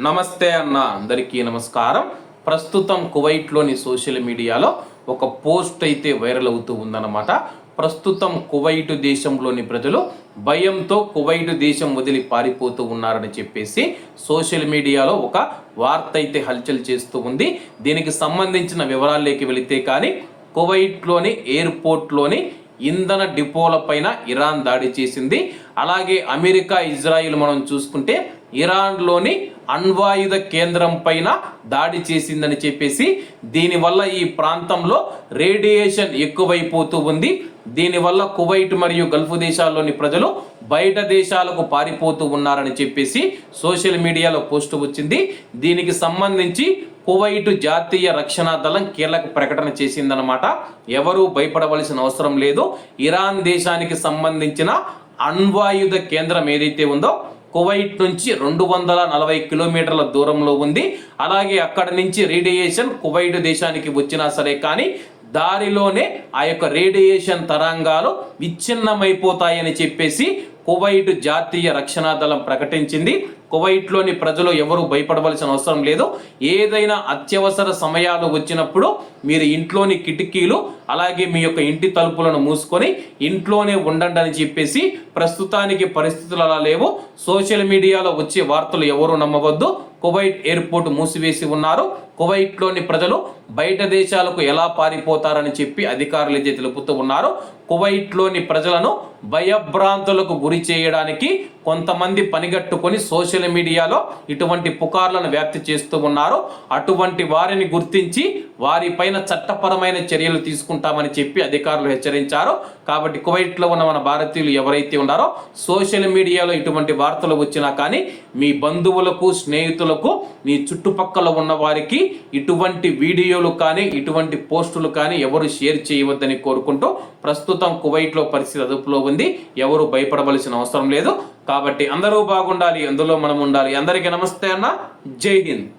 నమస్తే అన్న, అందరికీ నమస్కారం. ప్రస్తుతం కువైట్లోని సోషల్ మీడియాలో ఒక పోస్ట్ అయితే వైరల్ అవుతూ ఉందన్నమాట. ప్రస్తుతం కువైట్ దేశంలోని ప్రజలు భయంతో కువైట్ దేశం వదిలి పారిపోతూ ఉన్నారని చెప్పేసి సోషల్ మీడియాలో ఒక వార్త అయితే హల్చల్ చేస్తూ ఉంది. దీనికి సంబంధించిన వివరాల్లోకి వెళితే కానీ కువైట్లోని ఎయిర్పోర్ట్లోని ఇంధన డిపోల పైన ఇరాన్ దాడి చేసింది. అలాగే అమెరికా, ఇజ్రాయిల్ మనం చూసుకుంటే ఇరాన్లోని అణ్వాయుధ కేంద్రం పైన దాడి చేసిందని చెప్పేసి దీనివల్ల ఈ ప్రాంతంలో రేడియేషన్ ఎక్కువైపోతూ ఉంది. దీనివల్ల కువైట్ మరియు గల్ఫ్ దేశాల్లోని ప్రజలు బయట దేశాలకు పారిపోతూ ఉన్నారని చెప్పేసి సోషల్ మీడియాలో పోస్ట్ వచ్చింది. దీనికి సంబంధించి కువైట్ జాతీయ రక్షణ దళం కీలక ప్రకటన చేసిందనమాట. ఎవరూ భయపడవలసిన అవసరం లేదు. ఇరాన్ దేశానికి సంబంధించిన అణ్వాయుధ కేంద్రం ఏదైతే ఉందో కువైట్ నుంచి 240 కిలోమీటర్ల దూరంలో ఉంది. అలాగే అక్కడ నుంచి రేడియేషన్ కువైట్ దేశానికి వచ్చినా సరే కానీ దారిలోనే ఆ యొక్క రేడియేషన్ తరంగాలు విచ్ఛిన్నమైపోతాయని చెప్పేసి కువైట్ జాతీయ రక్షణ దళం ప్రకటించింది. కువైట్లోని ప్రజలు ఎవరు భయపడవలసిన అవసరం లేదు. ఏదైనా అత్యవసర సమయాలు వచ్చినప్పుడు మీరు ఇంట్లోని కిటికీలు అలాగే మీ యొక్క ఇంటి తలుపులను మూసుకొని ఇంట్లోనే ఉండండి అని చెప్పేసి ప్రస్తుతానికి పరిస్థితులు అలా లేవు. సోషల్ మీడియాలో వచ్చే వార్తలు ఎవరు నమ్మవద్దు. కువైట్ ఎయిర్పోర్ట్ మూసివేసి ఉన్నారు. కువైట్లోని ప్రజలు బయట దేశాలకు ఎలా పారిపోతారని చెప్పి అధికారులు అయితే తెలుపుతూ ఉన్నారు. కువైట్లోని ప్రజలను భయభ్రాంతులకు గురి చేయడానికి కొంతమంది పనిగట్టుకొని సోషల్ మీడియాలో ఇటువంటి పుకార్లను వ్యాప్తి చేస్తూ ఉన్నారు. అటువంటి వారిని గుర్తించి వారిపైన చట్టపరమైన చర్యలు తీసుకుంటామని చెప్పి అధికారులు హెచ్చరించారు. కాబట్టి కువైట్లో ఉన్న మన భారతీయులు ఎవరైతే ఉన్నారో సోషల్ మీడియాలో ఇటువంటి వార్తలు వచ్చినా కానీ మీ బంధువులకు, స్నేహితులకు, మీ చుట్టుపక్కల ఉన్న వారికి ఇటువంటి వీడియోలు కానీ ఇటువంటి పోస్టులు కానీ ఎవరు షేర్ చేయవద్దని కోరుకుంటూ ప్రస్తుతం కువైట్లో పరిస్థితి అదుపులో ఉంది. ఎవరు భయపడవలసిన అవసరం లేదు. కాబట్టి అందరూ బాగుండాలి, అందులో మనం ఉండాలి. అందరికీ నమస్తే అన్న, జై హింద్.